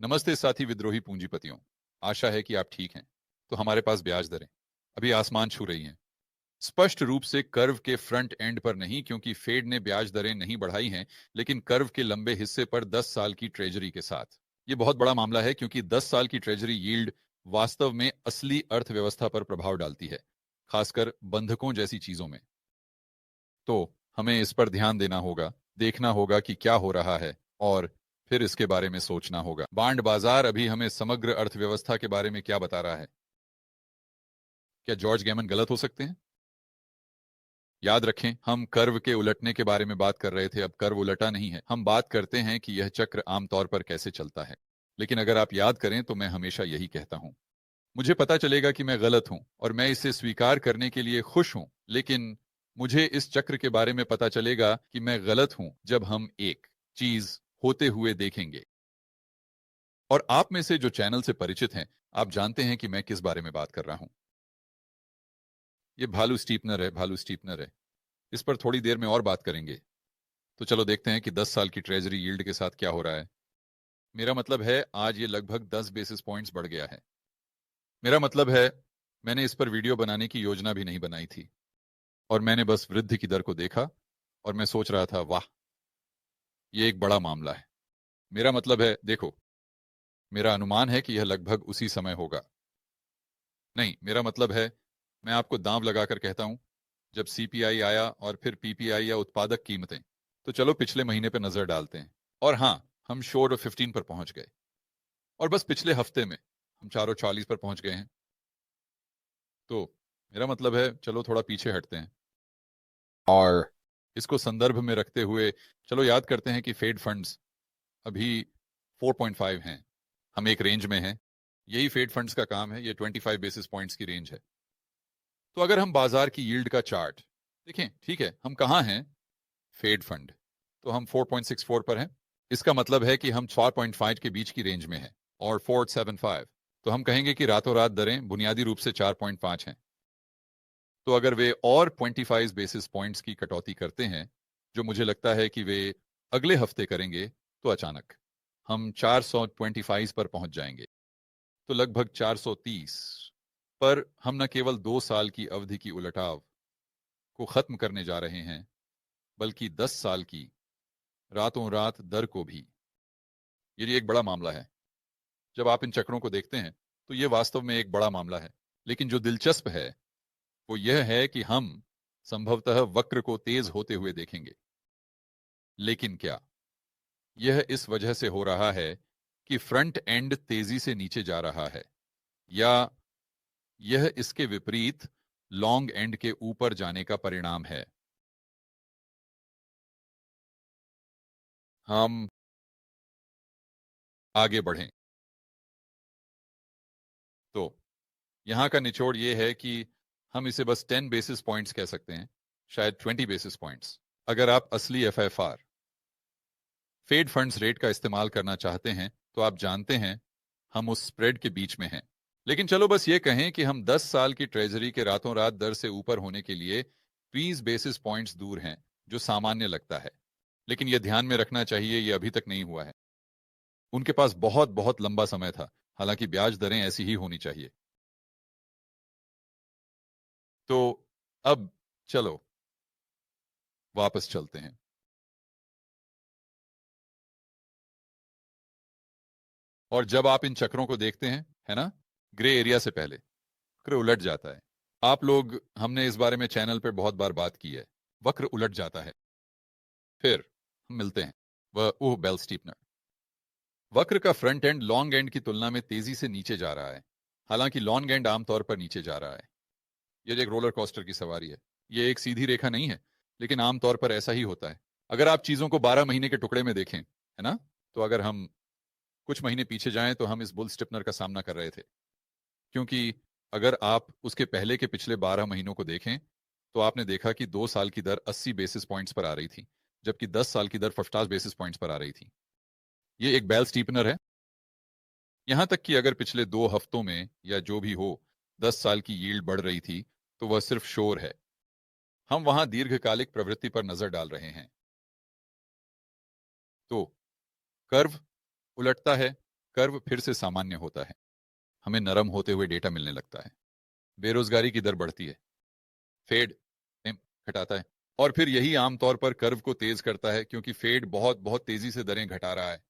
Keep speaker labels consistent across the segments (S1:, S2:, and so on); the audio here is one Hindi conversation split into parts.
S1: नमस्ते साथी विद्रोही पूंजीपतियों। आशा है कि आप ठीक हैं। तो हमारे पास ब्याज दरें अभी आसमान छू रही हैं। स्पष्ट रूप से कर्व के फ्रंट एंड पर नहीं, क्योंकि फेड ने ब्याज दरें नहीं बढ़ाई हैं, लेकिन कर्व के लंबे हिस्से पर 10 साल की ट्रेजरी के साथ। ये बहुत बड़ा मामला है, क्योंकि 10 साल की ट्रेजरी यील्ड वास्तव में असली अर्थव्यवस्था पर प्रभाव डालती है, खासकर बंधकों जैसी चीजों में। तो हमें इस पर ध्यान देना होगा, देखना होगा कि क्या हो रहा है, और फिर इसके बारे में सोचना होगा। बांड बाजार अभी हमें समग्र अर्थव्यवस्था के बारे में क्या बता रहा है? क्या जॉर्ज गैमन गलत हो सकते हैं? याद रखें, हम कर्व के उलटने के बारे में बात कर रहे थे। अब कर्व उलटा नहीं है, हम बात करते हैं कि यह चक्र आमतौर पर कैसे चलता है। लेकिन अगर आप याद करें तो मैं हमेशा यही कहता हूं, मुझे पता चलेगा कि मैं गलत हूं और मैं इसे स्वीकार करने के लिए खुश हूं, लेकिन मुझे इस चक्र के बारे में पता चलेगा कि मैं गलत हूं जब हम एक चीज होते हुए देखेंगे। और आप में से जो चैनल से परिचित हैं, आप जानते हैं कि मैं किस बारे में बात कर रहा हूं। ये भालू स्टीपनर है, भालू स्टीपनर है। इस पर थोड़ी देर में और बात करेंगे। तो चलो देखते हैं कि 10 साल की ट्रेजरी यील्ड के साथ क्या हो रहा है। मेरा मतलब है, आज ये लगभग 10 बेसिस पॉइंट्स बढ़ गया है। मेरा मतलब है, मैंने इस पर वीडियो बनाने की योजना भी नहीं बनाई थी, और मैंने बस वृद्धि की दर को देखा और मैं सोच रहा था, वाह, ये एक बड़ा मामला है। मेरा मतलब है, देखो, मेरा अनुमान है कि यह लगभग उसी समय होगा। नहीं, मेरा मतलब है, मैं आपको दांव लगाकर कहता हूं, जब सीपीआई आया और फिर पीपीआई या उत्पादक कीमतें। तो चलो पिछले महीने पर नजर डालते हैं। और हाँ, हम शोर ऑफ 15 पर पहुंच गए, और बस पिछले हफ्ते में हम 440 पर पहुंच गए हैं। तो मेरा मतलब है, चलो थोड़ा पीछे हटते हैं और इसको संदर्भ में रखते हुए चलो याद करते हैं कि फेड फंड्स अभी 4.5 हैं। हम एक रेंज में हैं। यही फेड फंड्स का काम है, ये 25 बेसिस पॉइंट्स की रेंज है। तो अगर हम बाजार की यील्ड का चार्ट देखें, ठीक है, हम कहाँ हैं? Fed fund. तो हम 4.64 पर हैं। इसका मतलब है कि हम 4.5 के बीच की रेंज में हैं, और 4.75। तो हम कहेंगे कि रातों रात दरें बुनियादी रूप से 4.5 हैं। तो अगर वे और 25 बेसिस पॉइंट्स की कटौती करते हैं, जो मुझे लगता है कि वे अगले हफ्ते करेंगे, तो अचानक हम 425 पर पहुंच जाएंगे। तो लगभग 430 पर हम न केवल 2 साल की अवधि की उलटाव को खत्म करने जा रहे हैं, बल्कि 10 साल की रातों रात दर को भी। ये एक बड़ा मामला है। जब आप इन चक्रों को देखते हैं, तो ये वास्तव में एक बड़ा मामला है। लेकिन जो दिलचस्प है, वो यह है कि हम संभवतः वक्र को तेज होते हुए देखेंगे। लेकिन क्या यह इस वजह से हो रहा है कि फ्रंट एंड तेजी से नीचे जा रहा है, या यह इसके विपरीत लॉन्ग एंड के ऊपर जाने का परिणाम है? हम आगे बढ़ें तो यहां का निचोड़ यह है कि हम इसे बस 10 बेसिस पॉइंट्स कह सकते हैं, शायद 20 बेसिस पॉइंट्स। अगर आप असली एफएफआर फेड फंड्स रेट का इस्तेमाल करना चाहते हैं, तो आप जानते हैं हम उस स्प्रेड के बीच में हैं। लेकिन चलो बस ये कहें कि हम 10 साल की ट्रेजरी के रातों रात दर से ऊपर होने के लिए 20 बेसिस पॉइंट्स दूर हैं, जो सामान्य लगता है। लेकिन यह ध्यान में रखना चाहिए, यह अभी तक नहीं हुआ है। उनके पास बहुत बहुत लंबा समय था, हालांकि ब्याज दरें ऐसी ही होनी चाहिए। तो अब चलो वापस चलते हैं, और जब आप इन चक्रों को देखते हैं, है ना, ग्रे एरिया से पहले वक्र उलट जाता है। आप लोग, हमने इस बारे में चैनल पर बहुत बार बात की है। वक्र उलट जाता है, फिर हम मिलते हैं। वह ओह बेल स्टीपनर। वक्र का फ्रंट एंड लॉन्ग एंड की तुलना में तेजी से नीचे जा रहा है, हालांकि लॉन्ग एंड आमतौर पर नीचे जा रहा है। यह एक रोलर कोस्टर की सवारी है। यह एक सीधी रेखा नहीं है, लेकिन आमतौर पर ऐसा ही होता है। अगर आप चीजों को 12 महीने के टुकड़े में देखें, है ना, तो अगर हम कुछ महीने पीछे जाएं, तो हम इस बुल स्टिपनर का सामना कर रहे थे। क्योंकि अगर आप उसके पहले के पिछले 12 महीनों को देखें, तो आपने देखा कि 2 साल की दर 80 बेसिस पॉइंट्स पर आ रही थी, जबकि 10 साल की दर 50 बेसिस पॉइंट्स पर आ रही थी। ये एक बेल स्टीपनर है। यहां तक कि अगर पिछले 2 हफ्तों में या जो भी हो 10 साल की यील्ड बढ़ रही थी, तो वह सिर्फ शोर है। हम वहां दीर्घकालिक प्रवृत्ति पर नजर डाल रहे हैं। तो कर्व उलटता है, कर्व फिर से सामान्य होता है, हमें नरम होते हुए डेटा मिलने लगता है, बेरोजगारी की दर बढ़ती है, फेड घटाता है, और फिर यही आमतौर पर कर्व को तेज करता है क्योंकि फेड बहुत बहुत तेजी से दरें घटा रहा है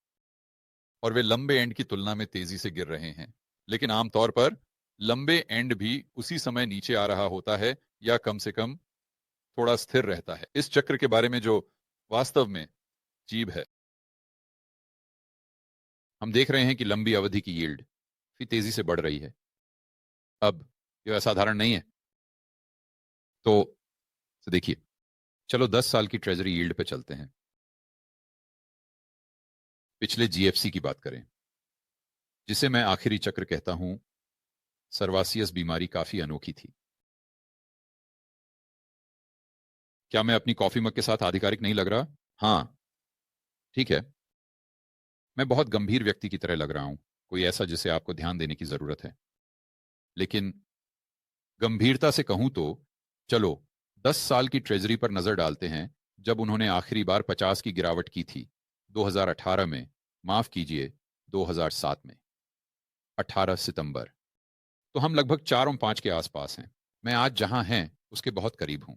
S1: और वे लंबे एंड की तुलना में तेजी से गिर रहे हैं। लेकिन आमतौर पर लंबे एंड भी उसी समय नीचे आ रहा होता है या कम से कम थोड़ा स्थिर रहता है। इस चक्र के बारे में जो वास्तव में अजीब है, हम देख रहे हैं कि लंबी अवधि की यील्ड भी तेजी से बढ़ रही है। अब यह असाधारण नहीं है। तो देखिए, चलो 10 साल की ट्रेजरी यील्ड पे चलते हैं। पिछले जीएफसी की बात करें, जिसे मैं आखिरी चक्र कहता हूं। सर्वासियस बीमारी काफी अनोखी थी। क्या मैं अपनी कॉफी मग के साथ आधिकारिक नहीं लग रहा? हाँ, ठीक है। मैं बहुत गंभीर व्यक्ति की तरह लग रहा हूं, कोई ऐसा जिसे आपको ध्यान देने की जरूरत है। लेकिन गंभीरता से कहूं तो चलो 10 साल की ट्रेजरी पर नजर डालते हैं, जब उन्होंने आखिरी बार 50 की गिरावट की थी 2018 में, माफ कीजिए 2007 में, 18 सितंबर। तो हम लगभग 4 और 5 के आसपास हैं। मैं आज जहां हैं उसके बहुत करीब हूं।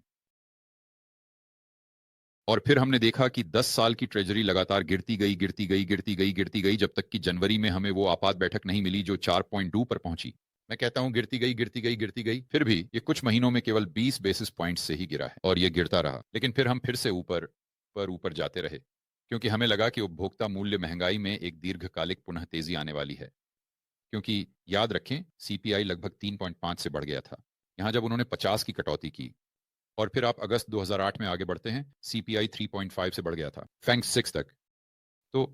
S1: और फिर हमने देखा कि 10 साल की ट्रेजरी लगातार गिरती गई, गिरती गई, गिरती गई, गिरती गई, जब तक कि जनवरी में हमें वो आपात बैठक नहीं मिली जो 4.2 पर पहुंची। मैं कहता हूं गिरती गई, गिरती गई, गिरती गई, फिर भी ये कुछ महीनों में केवल 20 बेसिस पॉइंट से ही गिरा है और ये गिरता रहा। लेकिन फिर हम फिर से ऊपर जाते रहे, क्योंकि हमें लगा कि उपभोक्ता मूल्य महंगाई में एक दीर्घकालिक पुनः तेजी आने वाली है। क्योंकि याद रखें, सीपीआई लगभग 3.5 से बढ़ गया था। यहां जब उन्होंने 50 की कटौती की और फिर आप अगस्त 2008 में आगे बढ़ते हैं, सीपीआई 3.5 से बढ़ गया था, फैंक 6 तक। तो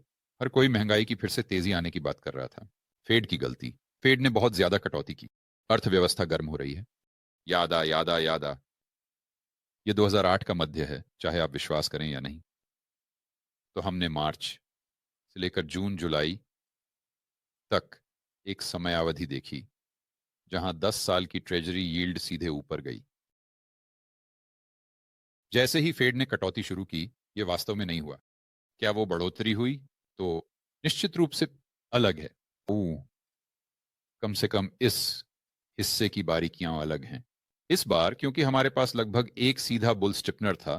S1: हर कोई महंगाई की फिर से तेजी आने की बात कर रहा था। फेड की गलती, फेड ने बहुत ज्यादा कटौती की, अर्थव्यवस्था गर्म हो रही है। याद आ याद आ याद आ, ये 2008 का मध्य है, चाहे आप विश्वास करें या नहीं। तो हमने मार्च से लेकर जून जुलाई तक एक समयावधि देखी जहां 10 साल की ट्रेजरी यील्ड सीधे ऊपर गई। जैसे ही फेड ने कटौती शुरू की, यह वास्तव में नहीं हुआ। क्या वो बढ़ोतरी हुई? तो निश्चित रूप से अलग है। कम से कम इस हिस्से की बारीकियां अलग हैं इस बार, क्योंकि हमारे पास लगभग एक सीधा बुल स्टिफनर था,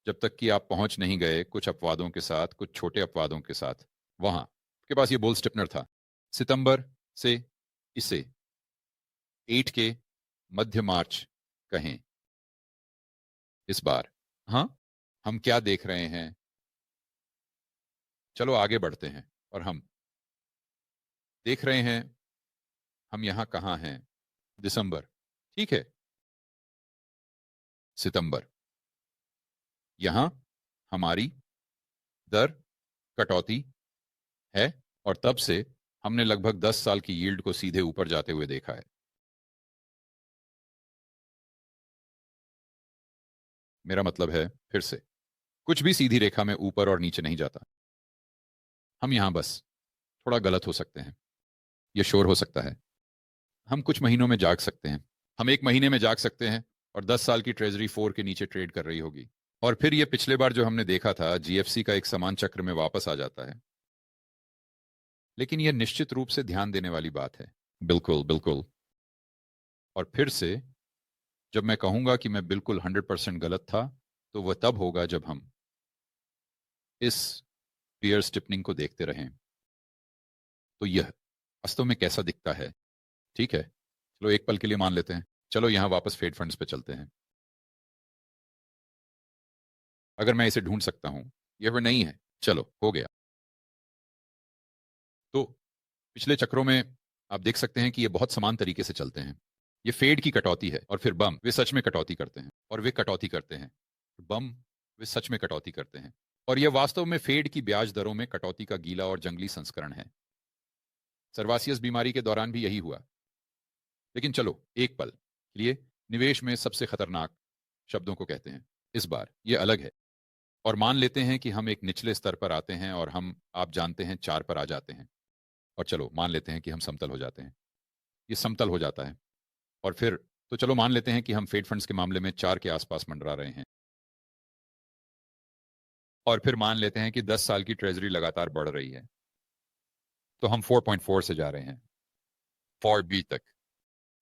S1: जब तक कि आप पहुंच नहीं गए कुछ अपवादों के साथ, कुछ छोटे अपवादों के साथ। वहां के पास ये बुल स्टिफनर था। सितंबर से इसे 8 के मध्य मार्च कहें। इस बार हाँ, हम क्या देख रहे हैं? चलो आगे बढ़ते हैं और हम देख रहे हैं हम यहां कहां हैं। दिसंबर, ठीक है। सितंबर, यहां हमारी दर कटौती है और तब से हमने लगभग 10 साल की यील्ड को सीधे ऊपर जाते हुए देखा है। मेरा मतलब है, फिर से कुछ भी सीधी रेखा में ऊपर और नीचे नहीं जाता। हम यहां बस थोड़ा गलत हो सकते हैं, यह शोर हो सकता है। हम कुछ महीनों में जाग सकते हैं, हम एक महीने में जाग सकते हैं और 10 साल की ट्रेजरी 4 के नीचे ट्रेड कर रही होगी। और फिर यह पिछले बार जो हमने देखा था, जीएफसी का एक समान चक्र में वापस आ जाता है। लेकिन यह निश्चित रूप से ध्यान देने वाली बात है। बिल्कुल बिल्कुल। और फिर से जब मैं कहूंगा कि मैं बिल्कुल 100% गलत था, तो वह तब होगा जब हम इस बियर स्टिपनिंग को देखते रहें। तो यह वास्तव में कैसा दिखता है? ठीक है, चलो एक पल के लिए मान लेते हैं। चलो यहां वापस फेड फंड्स पे चलते हैं। अगर मैं इसे ढूंढ सकता हूं, यह वह नहीं है। चलो, हो गया। तो पिछले चक्रों में आप देख सकते हैं कि ये बहुत समान तरीके से चलते हैं। ये फेड की कटौती है और फिर बम, वे सच में कटौती करते हैं और वे कटौती करते हैं। बम, वे सच में कटौती करते हैं। और यह वास्तव में फेड की ब्याज दरों में कटौती का गीला और जंगली संस्करण है। सर्वासियस बीमारी के दौरान भी यही हुआ। लेकिन चलो एक पल के लिए निवेश में सबसे खतरनाक शब्दों को कहते हैं। इस बार यह अलग है। और मान लेते हैं कि हम एक निचले स्तर पर आते हैं और हम, आप जानते हैं, 4 पर आ जाते हैं। और चलो मान लेते हैं कि हम समतल हो जाते हैं। ये समतल हो जाता है और फिर तो चलो मान लेते हैं कि हम फेड फंड्स के मामले में 4 के आसपास मंडरा रहे हैं। और फिर मान लेते हैं कि 10 साल की ट्रेजरी लगातार बढ़ रही है। तो हम 4.4 से जा रहे हैं 4B तक।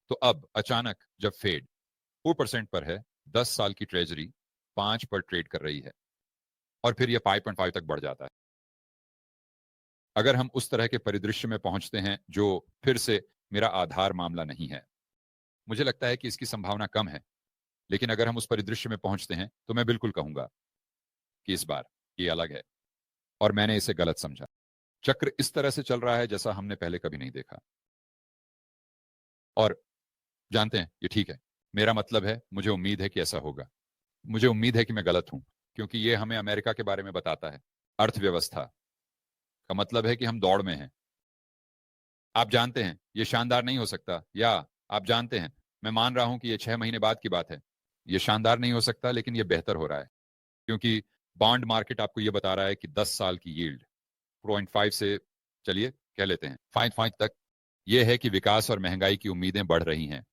S1: तो अब अचानक जब फेड 4% पर है, 10 साल की ट्रेजरी 5 पर ट्रेड कर रही है और फिर यह 5.5 तक बढ़ जाता है। अगर हम उस तरह के परिदृश्य में पहुंचते हैं, जो फिर से मेरा आधार मामला नहीं है, मुझे लगता है कि इसकी संभावना कम है, लेकिन अगर हम उस परिदृश्य में पहुंचते हैं तो मैं बिल्कुल कहूंगा कि इस बार ये अलग है और मैंने इसे गलत समझा। चक्र इस तरह से चल रहा है जैसा हमने पहले कभी नहीं देखा। और जानते हैं, ये ठीक है। मेरा मतलब है, मुझे उम्मीद है कि ऐसा होगा। मुझे उम्मीद है कि मैं गलत हूं, क्योंकि ये हमें अमेरिका के बारे में बताता है। अर्थव्यवस्था का मतलब है कि हम दौड़ में हैं। आप जानते हैं ये शानदार नहीं हो सकता, या आप जानते हैं, मैं मान रहा हूं कि ये 6 महीने बाद की बात है। ये शानदार नहीं हो सकता, लेकिन ये बेहतर हो रहा है, क्योंकि बॉन्ड मार्केट आपको ये बता रहा है कि 10 साल की यील्ड 0.5 से, चलिए कह लेते हैं 5 तक, यह है कि विकास और महंगाई की उम्मीदें बढ़ रही हैं।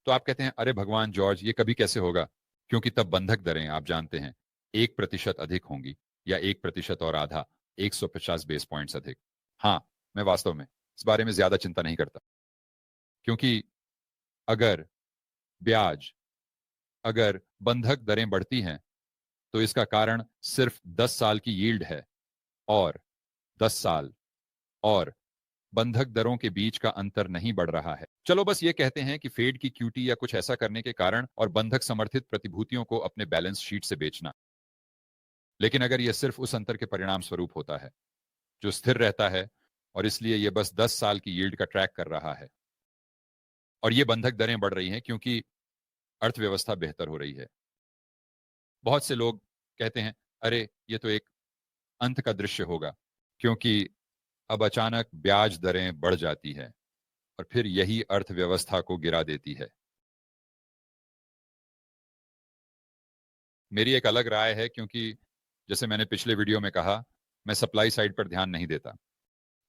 S1: तो आप कहते हैं, अरे भगवान जॉर्ज, ये कभी कैसे होगा? क्योंकि तब बंधक दरें, आप जानते हैं, 1% अधिक होंगी, या 1% और आधा, 150 बेस पॉइंट्स अधिक। हाँ, मैं वास्तव में इस बारे में ज्यादा चिंता नहीं करता, क्योंकि अगर ब्याज, अगर बंधक दरें बढ़ती हैं, तो इसका कारण सिर्फ 10 साल की यील्ड है, और 10 साल और बंधक दरों के बीच का अंतर नहीं बढ़ रहा है। चलो बस ये कहते हैं कि फेड की क्यूटी या कुछ ऐसा करने के कारण और बंधक समर्थित प्रतिभूतियों को अपने बैलेंस शीट से बेचना। लेकिन अगर यह सिर्फ उस अंतर के परिणाम स्वरूप होता है जो स्थिर रहता है, और इसलिए यह बस 10 साल की यील्ड का ट्रैक कर रहा है, और ये बंधक दरें बढ़ रही हैं क्योंकि अर्थव्यवस्था बेहतर हो रही है। बहुत से लोग कहते हैं, अरे ये तो एक अंत का दृश्य होगा, क्योंकि अब अचानक ब्याज दरें बढ़ जाती है और फिर यही अर्थव्यवस्था को गिरा देती है। मेरी एक अलग राय है, क्योंकि जैसे मैंने पिछले वीडियो में कहा, मैं सप्लाई साइड पर ध्यान नहीं देता।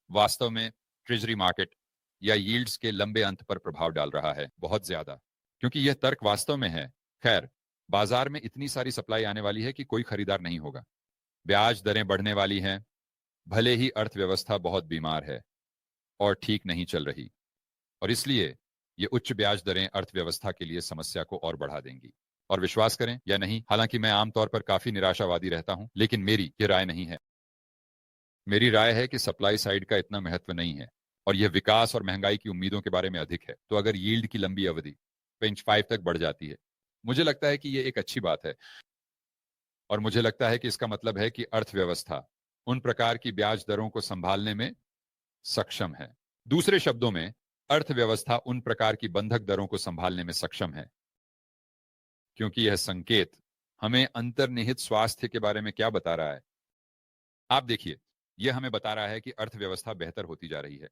S1: वास्तव में ट्रेजरी मार्केट या यील्ड्स के लंबे अंत पर प्रभाव डाल रहा है, बहुत ज्यादा, क्योंकि यह तर्क वास्तव में है। खैर, बाजार में इतनी सारी सप्लाई आने वाली है कि कोई खरीदार नहीं होगा। ब्याज दरें बढ़ने वाली हैं, भले ही अर्थव्यवस्था बहुत बीमार है और ठीक नहीं चल रही, और इसलिए ये उच्च ब्याज दरें अर्थव्यवस्था के लिए समस्या को और बढ़ा देंगी। और विश्वास करें या नहीं, हालांकि मैं आमतौर पर काफी निराशावादी रहता हूं, लेकिन मेरी ये राय नहीं है। मेरी राय है कि सप्लाई साइड का इतना महत्व नहीं है, और यह विकास और महंगाई की उम्मीदों के बारे में अधिक है। तो अगर यील्ड की लंबी अवधि 5 तक बढ़ जाती है, मुझे लगता है कि यह एक अच्छी बात है, और मुझे लगता है कि इसका मतलब है कि अर्थव्यवस्था उन प्रकार की ब्याज दरों को संभालने में सक्षम है। दूसरे शब्दों में, अर्थव्यवस्था उन प्रकार की बंधक दरों को संभालने में सक्षम है, क्योंकि यह संकेत हमें अंतर्निहित स्वास्थ्य के बारे में क्या बता रहा है? आप देखिए, यह हमें बता रहा है कि अर्थव्यवस्था बेहतर होती जा रही है।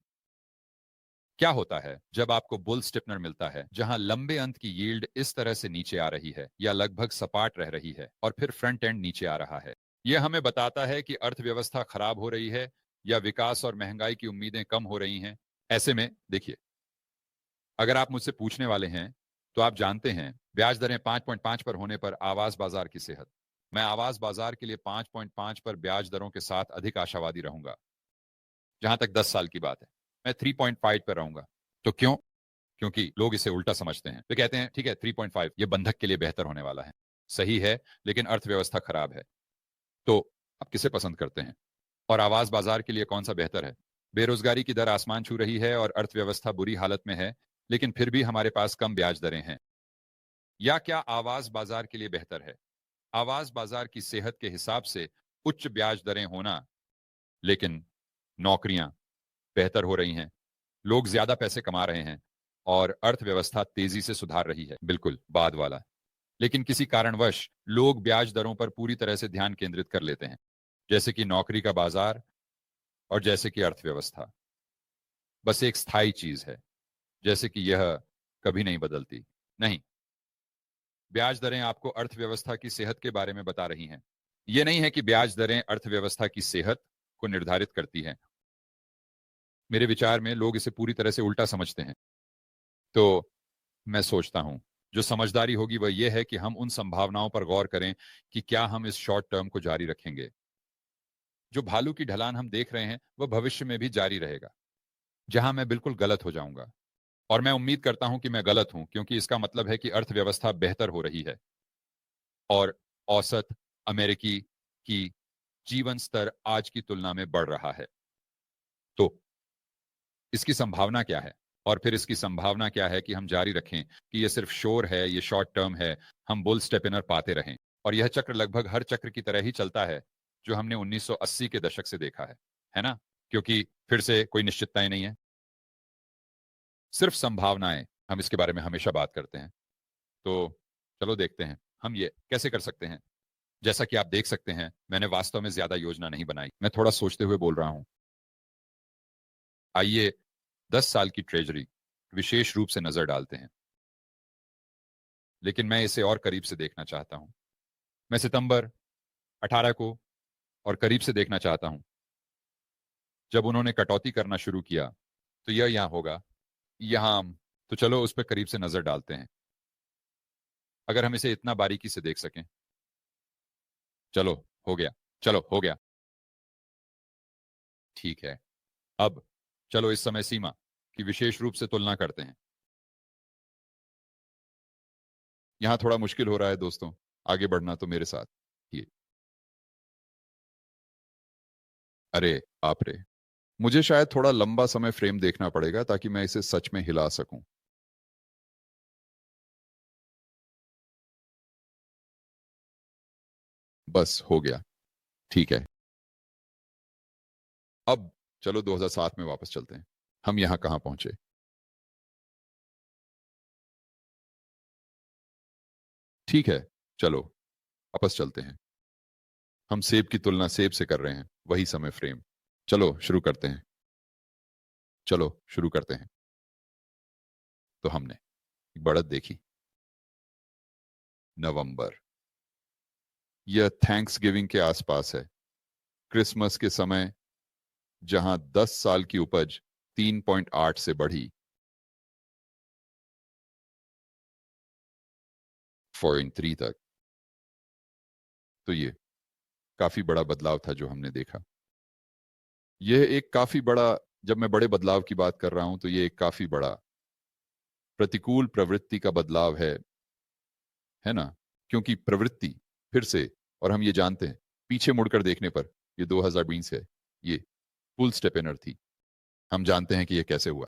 S1: क्या होता है जब आपको बुल स्टिफनर मिलता है, जहां लंबे अंत की यील्ड इस तरह से नीचे आ रही है या लगभग सपाट रह रही है, और फिर फ्रंट एंड नीचे आ रहा है? यह हमें बताता है कि अर्थव्यवस्था खराब हो रही है, या विकास और महंगाई की उम्मीदें कम हो रही हैं। ऐसे में देखिए, अगर आप मुझसे पूछने वाले हैं, तो आप जानते हैं, ब्याज दरें 5.5 पर होने पर आवास बाजार की सेहत, मैं आवास बाजार के लिए 5.5 पर ब्याज दरों के साथ अधिक आशावादी रहूंगा। जहां तक 10 साल की बात है, मैं 3.5 पर रहूंगा। तो क्यों? क्योंकि लोग इसे उल्टा समझते हैं। वे कहते हैं, ठीक है, 3.5 ये बंधक के लिए बेहतर होने वाला है। सही है, लेकिन अर्थव्यवस्था खराब है। तो आप किसे पसंद करते हैं? और आवास बाजार के लिए कौन सा बेहतर है? बेरोजगारी की दर आसमान छू रही है और अर्थव्यवस्था बुरी हालत में है, लेकिन फिर भी हमारे पास कम ब्याज दरें हैं। या क्या आवास बाजार के लिए बेहतर है? आवास बाजार की सेहत के हिसाब से उच्च ब्याज दरें होना, लेकिन नौकरियां बेहतर हो रही हैं, लोग ज्यादा पैसे कमा रहे हैं, और अर्थव्यवस्था तेजी से सुधार रही है। बिल्कुल बाद वाला। लेकिन किसी कारणवश लोग ब्याज दरों पर पूरी तरह से ध्यान केंद्रित कर लेते हैं, जैसे कि नौकरी का बाजार और जैसे कि अर्थव्यवस्था बस एक स्थायी चीज है, जैसे कि यह कभी नहीं बदलती। नहीं, ब्याज दरें आपको अर्थव्यवस्था की सेहत के बारे में बता रही हैं। यह नहीं है कि ब्याज दरें अर्थव्यवस्था की सेहत को निर्धारित करती हैं। मेरे विचार में लोग इसे पूरी तरह से उल्टा समझते हैं। तो मैं सोचता हूं, जो समझदारी होगी वह यह है कि हम उन संभावनाओं पर गौर करें कि क्या हम इस शॉर्ट टर्म को जारी रखेंगे। जो भालू की ढलान हम देख रहे हैं वह भविष्य में भी जारी रहेगा, जहां मैं बिल्कुल गलत हो जाऊंगा। और मैं उम्मीद करता हूं कि मैं गलत हूं, क्योंकि इसका मतलब है कि अर्थव्यवस्था बेहतर हो रही है और औसत अमेरिकी की जीवन स्तर आज की तुलना में बढ़ रहा है। तो इसकी संभावना क्या है? और फिर इसकी संभावना क्या है कि हम जारी रखें कि यह सिर्फ शोर है, यह शॉर्ट टर्म है, हम बुल स्टेपिनर पाते रहें और यह चक्र लगभग हर चक्र की तरह ही चलता है जो हमने 1980 के दशक से देखा है ना? क्योंकि फिर से कोई निश्चितताएं नहीं है, सिर्फ संभावनाएं। हम इसके बारे में हमेशा बात करते हैं। तो चलो देखते हैं हम ये कैसे कर सकते हैं। जैसा कि आप देख सकते हैं, मैंने वास्तव में ज्यादा योजना नहीं बनाई, मैं थोड़ा सोचते हुए बोल रहा हूं। आइए 10 साल की ट्रेजरी विशेष रूप से नजर डालते हैं, लेकिन मैं इसे और करीब से देखना चाहता हूं। मैं सितंबर 18 को और करीब से देखना चाहता हूं, जब उन्होंने कटौती करना शुरू किया। तो यह यहां होगा, यहां। तो चलो उस पर करीब से नजर डालते हैं, अगर हम इसे इतना बारीकी से देख सकें। चलो हो गया, चलो हो गया, ठीक है। अब चलो इस समय सीमा की विशेष रूप से तुलना करते हैं। यहां थोड़ा मुश्किल हो रहा है दोस्तों, आगे बढ़ना, तो मेरे साथ ये। अरे आप रे, मुझे शायद थोड़ा लंबा समय फ्रेम देखना पड़ेगा ताकि मैं इसे सच में हिला सकूं। बस हो गया, ठीक है। अब चलो 2007 में वापस चलते हैं। हम यहां कहां पहुंचे? ठीक है, चलो वापस चलते हैं। हम सेब की तुलना सेब से कर रहे हैं, वही समय फ्रेम। चलो शुरू करते हैं, चलो शुरू करते हैं। तो हमने एक बढ़त देखी, नवंबर। यह थैंक्स गिविंग के आसपास है, क्रिसमस के समय, जहां 10 साल की उपज 3.8 से बढ़ी 4.3 तक। तो ये काफी बड़ा बदलाव था जो हमने देखा। यह एक काफी बड़ा, जब मैं बड़े बदलाव की बात कर रहा हूं तो यह एक काफी बड़ा प्रतिकूल प्रवृत्ति का बदलाव है ना? क्योंकि प्रवृत्ति फिर से, और हम ये जानते हैं पीछे मुड़कर देखने पर, ये 2020 है, ये बुल स्टेपेनर थी। हम जानते हैं कि ये कैसे हुआ,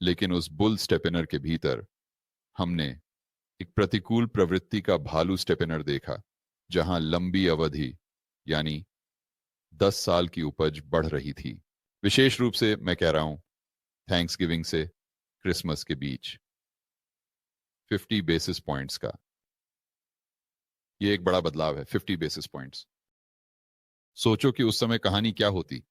S1: लेकिन उस बुल स्टेपेनर के भीतर हमने एक प्रतिकूल प्रवृत्ति का भालू स्टेपेनर देखा, जहां लंबी अवधि यानी 10 साल की उपज बढ़ रही थी। विशेष रूप से मैं कह रहा हूं थैंक्स गिविंग से क्रिसमस के बीच 50 बेसिस पॉइंट्स का। ये एक बड़ा बदलाव है, 50 बेसिस पॉइंट्स। सोचो कि उस समय कहानी क्या होती।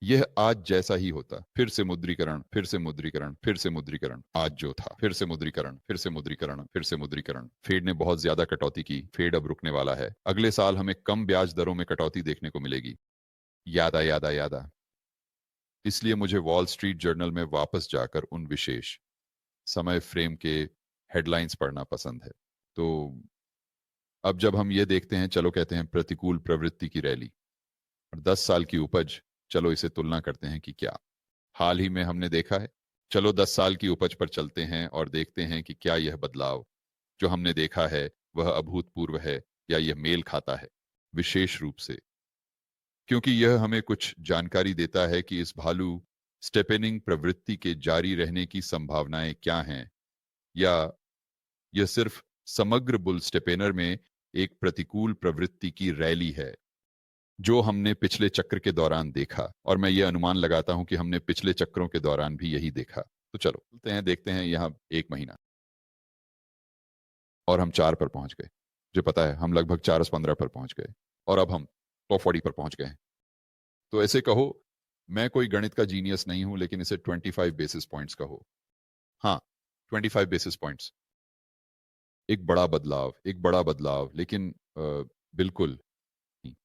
S1: यह आज जैसा ही होता, फिर से मुद्रीकरण, फिर से मुद्रीकरण, फिर से मुद्रीकरण, आज जो था, फिर से मुद्रीकरण, फिर से मुद्रीकरण, फिर से मुद्रीकरण। फेड ने बहुत ज्यादा कटौती की, फेड अब रुकने वाला है। अगले साल हमें कम ब्याज दरों में कटौती देखने को मिलेगी। यादा यादा यादा। इसलिए मुझे वॉल स्ट्रीट जर्नल में वापस जाकर उन विशेष समय फ्रेम के हेडलाइंस पढ़ना पसंद है। तो अब जब हम ये देखते हैं, चलो कहते हैं प्रतिकूल प्रवृत्ति की रैली और 10 साल की उपज, चलो इसे तुलना करते हैं कि क्या हाल ही में हमने देखा है। चलो 10 साल की उपज पर चलते हैं और देखते हैं कि क्या यह बदलाव जो हमने देखा है वह अभूतपूर्व है या यह मेल खाता है, विशेष रूप से क्योंकि यह हमें कुछ जानकारी देता है कि इस भालू स्टेपेनिंग प्रवृत्ति के जारी रहने की संभावनाएं क्या हैं, या यह सिर्फ समग्र बुल स्टेपेनर में एक प्रतिकूल प्रवृत्ति की रैली है जो हमने पिछले चक्र के दौरान देखा। और मैं ये अनुमान लगाता हूं कि हमने पिछले चक्रों के दौरान भी यही देखा। तो चलो चलते हैं, देखते हैं यहाँ एक महीना, और हम 4 पर पहुंच गए। जो पता है हम लगभग 415 पर पहुंच गए, और अब हम टॉप 40 पर पहुंच गए हैं। तो ऐसे कहो, मैं कोई गणित का जीनियस नहीं हूं, लेकिन इसे 25 बेसिस पॉइंट्स कहो। हाँ, 25 बेसिस पॉइंट्स। एक बड़ा बदलाव, एक बड़ा बदलाव, लेकिन बिल्कुल नहीं।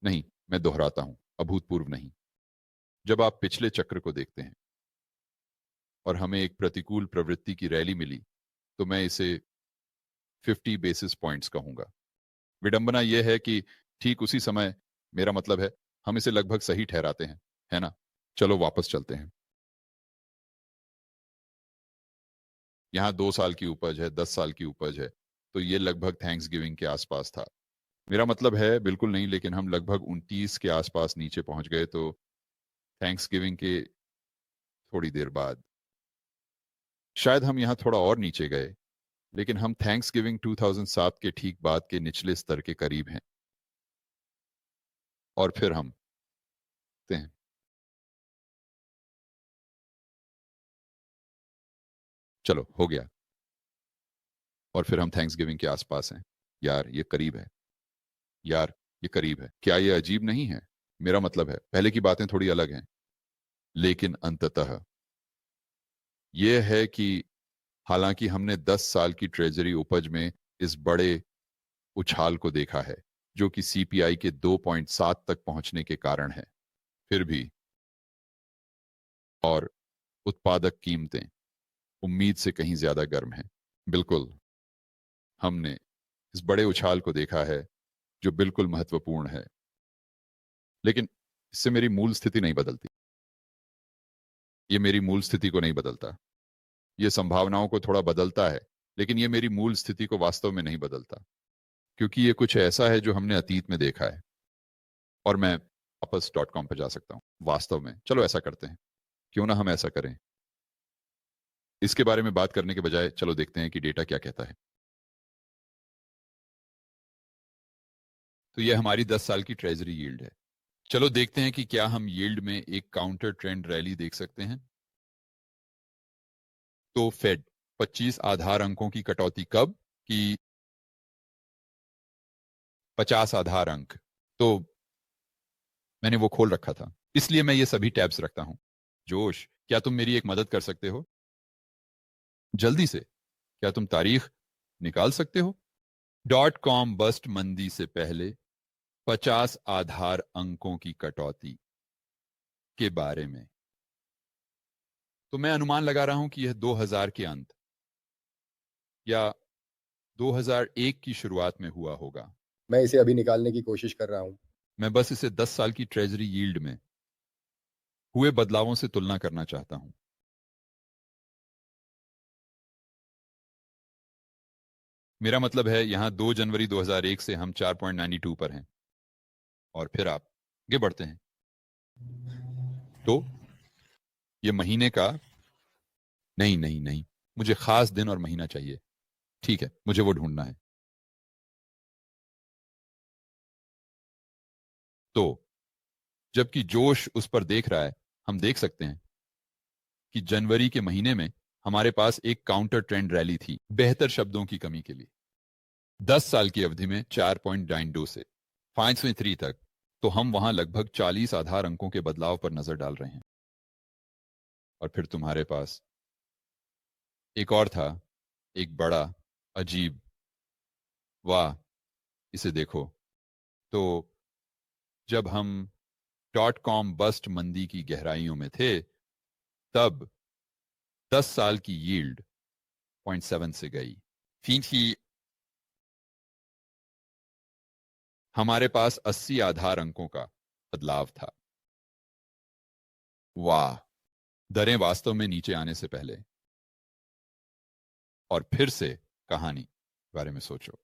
S1: नहीं, मैं दोहराता हूं, अभूतपूर्व नहीं। जब आप पिछले चक्र को देखते हैं और हमें एक प्रतिकूल प्रवृत्ति की रैली मिली, तो मैं इसे 50 बेसिस पॉइंट्स कहूंगा। विडंबना यह है कि ठीक उसी समय, मेरा मतलब है हम इसे लगभग सही ठहराते हैं, है ना? चलो वापस चलते हैं। यहाँ 2 साल की उपज है, 10 साल की उपज है, तो ये लगभग थैंक्स गिविंग के आसपास था। मेरा मतलब है बिल्कुल नहीं, लेकिन हम लगभग 29 के आसपास नीचे पहुंच गए, तो थैंक्स गिविंग के थोड़ी देर बाद शायद हम यहाँ थोड़ा और नीचे गए, लेकिन हम थैंक्स गिविंग 2007 के ठीक बाद के निचले स्तर के करीब हैं। और फिर हम देखते हैं, चलो हो गया, और फिर हम थैंक्स गिविंग के आसपास हैं। यार ये करीब है, यार ये करीब है। क्या ये अजीब नहीं है? मेरा मतलब है पहले की बातें थोड़ी अलग हैं, लेकिन अंततः यह है कि हालांकि हमने 10 साल की ट्रेजरी उपज में इस बड़े उछाल को देखा है, जो कि सीपीआई के 2.7 तक पहुंचने के कारण है, फिर भी और उत्पादक कीमतें उम्मीद से कहीं ज्यादा गर्म हैं। बिल्कुल, हमने इस बड़े उछाल को देखा है, जो बिल्कुल महत्वपूर्ण है, लेकिन इससे मेरी मूल स्थिति नहीं बदलती। ये मेरी मूल स्थिति को नहीं बदलता। ये संभावनाओं को थोड़ा बदलता है, लेकिन ये मेरी मूल स्थिति को वास्तव में नहीं बदलता, क्योंकि ये कुछ ऐसा है जो हमने अतीत में देखा है। और मैं वापस .com पर जा सकता हूँ वास्तव में। चलो ऐसा करते हैं, क्यों ना हम ऐसा करें। इसके बारे में बात करने के बजाय चलो देखते हैं कि डेटा क्या कहता है। तो ये हमारी 10 साल की ट्रेजरी यील्ड है। चलो देखते हैं कि क्या हम यील्ड में एक काउंटर ट्रेंड रैली देख सकते हैं। तो फेड 25 आधार अंकों की कटौती कब की? 50 आधार अंक। तो मैंने वो खोल रखा था, इसलिए मैं ये सभी टैब्स रखता हूं। जोश, क्या तुम मेरी एक मदद कर सकते हो जल्दी से? क्या तुम तारीख निकाल सकते हो? .com बस्ट मंदी से पहले 50 आधार अंकों की कटौती के बारे में। तो मैं अनुमान लगा रहा हूं कि यह 2000 के अंत या 2001 की शुरुआत में हुआ होगा।
S2: मैं इसे अभी निकालने की कोशिश कर रहा हूं।
S1: मैं बस इसे 10 साल की ट्रेजरी यील्ड में हुए बदलावों से तुलना करना चाहता हूं। मेरा मतलब है यहां 2 जनवरी 2001 से हम 4.92 पर हैं, और फिर आप आगे बढ़ते हैं। तो ये महीने का, नहीं नहीं नहीं, मुझे खास दिन और महीना चाहिए। ठीक है, मुझे वो ढूंढना है। तो जबकि जोश उस पर देख रहा है, हम देख सकते हैं कि जनवरी के महीने में हमारे पास एक काउंटर ट्रेंड रैली थी, बेहतर शब्दों की कमी के लिए। 10 साल की अवधि में 4.92 से 5.3 तक, तो हम वहां लगभग 40 आधार अंकों के बदलाव पर नजर डाल रहे हैं। और फिर तुम्हारे पास एक और था, एक बड़ा अजीब, वाह इसे देखो। तो जब हम .com बस्ट मंदी की गहराइयों में थे, तब 10 साल की यील्ड 0.7 से गई। फिर ही हमारे पास 80 आधार अंकों का बदलाव था। वाह, दरें वास्तव में नीचे आने से पहले। और फिर से कहानी के बारे में सोचो,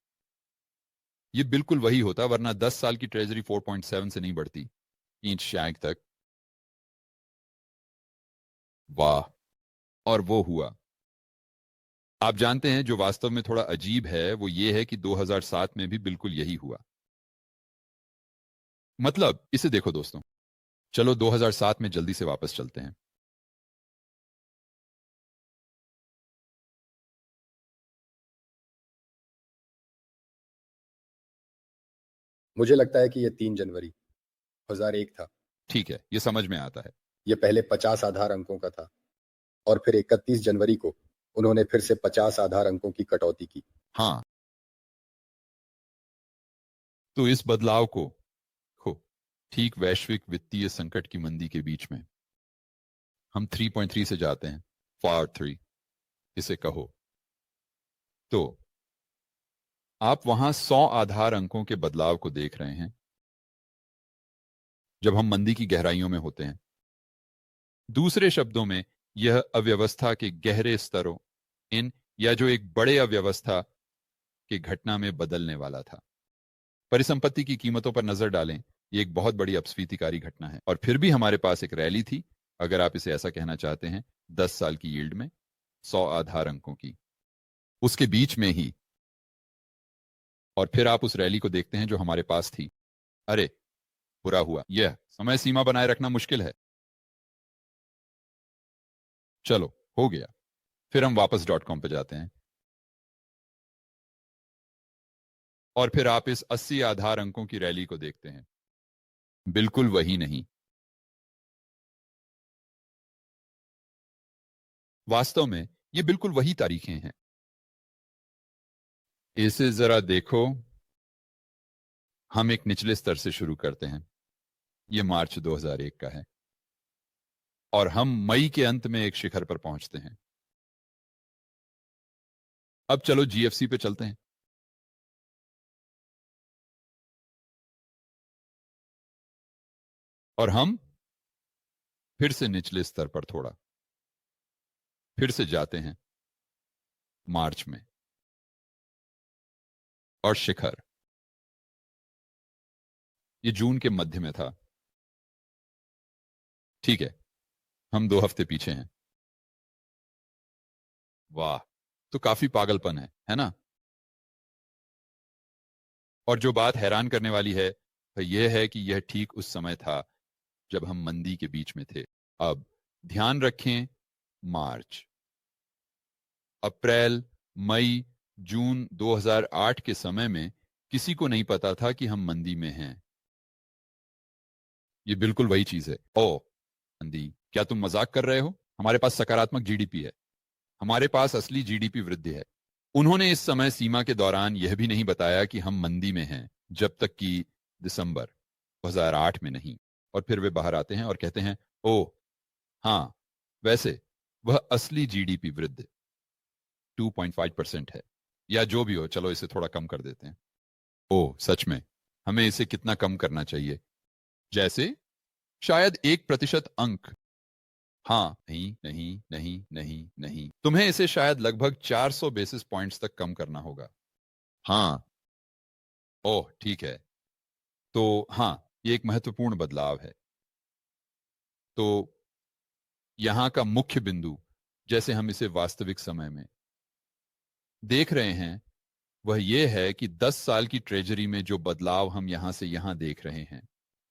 S1: ये बिल्कुल वही होता, वरना 10 साल की ट्रेजरी 4.7 से नहीं बढ़ती इंच शैंक तक। वाह, और वो हुआ। आप जानते हैं जो वास्तव में थोड़ा अजीब है वो ये है कि 2007 में भी बिल्कुल यही हुआ। मतलब इसे देखो दोस्तों, चलो 2007 में जल्दी से वापस चलते हैं।
S2: मुझे लगता है कि यह 3 जनवरी 2001 था।
S1: ठीक है, ये समझ में आता है।
S2: यह पहले 50 आधार अंकों का था और फिर 31 जनवरी को उन्होंने फिर से 50 आधार अंकों की कटौती की।
S1: हाँ, तो इस बदलाव को हो ठीक वैश्विक वित्तीय संकट की मंदी के बीच में हम 3.3 से जाते हैं, फार 3 इसे कहो। तो आप वहां 100 आधार अंकों के बदलाव को देख रहे हैं, जब हम मंदी की गहराइयों में होते हैं। दूसरे शब्दों में, यह अव्यवस्था के गहरे स्तरों इन या जो एक बड़े अव्यवस्था की घटना में बदलने वाला था। परिसंपत्ति की कीमतों पर नजर डालें, ये एक बहुत बड़ी अपस्फीतिकारी घटना है। और फिर भी हमारे पास एक रैली थी, अगर आप इसे ऐसा कहना चाहते हैं, 10 साल की यील्ड में 100 आधार अंकों की, उसके बीच में ही। और फिर आप उस रैली को देखते हैं जो हमारे पास थी। अरे, बुरा हुआ, यह समय सीमा बनाए रखना मुश्किल है। चलो, हो गया। फिर हम वापस .com पे जाते हैं और फिर आप इस 80 आधार अंकों की रैली को देखते हैं। बिल्कुल वही नहीं। वास्तव में ये बिल्कुल वही तारीखें हैं। इसे जरा देखो। हम एक निचले स्तर से शुरू करते हैं। ये मार्च 2001 का है और हम मई के अंत में एक शिखर पर पहुंचते हैं। अब चलो जीएफसी पे चलते हैं। और हम फिर से निचले स्तर पर थोड़ा फिर से जाते हैं मार्च में, और शिखर ये जून के मध्य में था। ठीक है, हम 2 हफ्ते पीछे हैं। वाह, तो काफी पागलपन है ना? और जो बात हैरान करने वाली है वह यह है कि यह ठीक उस समय था जब हम मंदी के बीच में थे। अब ध्यान रखें, मार्च, अप्रैल, मई, जून 2008 के समय में किसी को नहीं पता था कि हम मंदी में हैं। ये बिल्कुल वही चीज है। ओ मंदी, क्या तुम मजाक कर रहे हो? हमारे पास सकारात्मक जीडीपी है, हमारे पास असली जीडीपी वृद्धि है। उन्होंने इस समय सीमा के दौरान यह भी नहीं बताया कि हम मंदी में हैं, जब तक कि दिसंबर 2008 में नहीं। और फिर वे बाहर आते हैं और कहते हैं, ओह हाँ, वैसे वह असली जीडीपी वृद्धि 2.5% है, या जो भी हो, चलो इसे थोड़ा कम कर देते हैं। ओह सच में, हमें इसे कितना कम करना चाहिए? जैसे शायद 1% अंक। हाँ, नहीं नहीं नहीं नहीं नहीं, तुम्हें इसे शायद लगभग 400 बेसिस पॉइंट्स तक कम करना होगा। हाँ, ओह ठीक है। तो हाँ, ये एक महत्वपूर्ण बदलाव है। तो यहां का मुख्य बिंदु, जैसे हम इसे वास्तविक समय में देख रहे हैं, वह यह है कि 10 साल की ट्रेजरी में जो बदलाव हम यहां से यहां देख रहे हैं,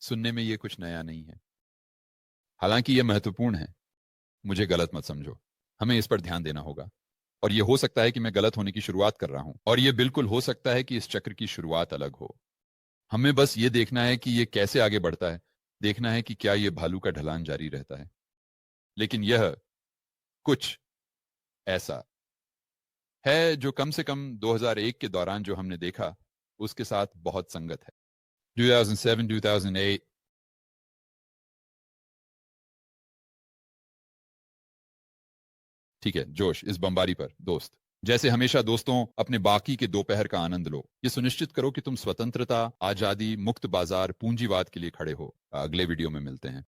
S1: सुनने में यह कुछ नया नहीं है। हालांकि यह महत्वपूर्ण है, मुझे गलत मत समझो, हमें इस पर ध्यान देना होगा। और यह हो सकता है कि मैं गलत होने की शुरुआत कर रहा हूं, और यह बिल्कुल हो सकता है कि इस चक्र की शुरुआत अलग हो। हमें बस ये देखना है कि यह कैसे आगे बढ़ता है, देखना है कि क्या यह भालू का ढलान जारी रहता है। लेकिन यह कुछ ऐसा है जो कम से कम 2001 के दौरान जो हमने देखा, उसके साथ बहुत संगत है। 2007, 2008, ठीक है, जोश इस बमबारी पर दोस्त। जैसे हमेशा दोस्तों, अपने बाकी के दोपहर का आनंद लो। ये सुनिश्चित करो कि तुम स्वतंत्रता, आजादी, मुक्त बाजार, पूंजीवाद के लिए खड़े हो। अगले वीडियो में मिलते हैं।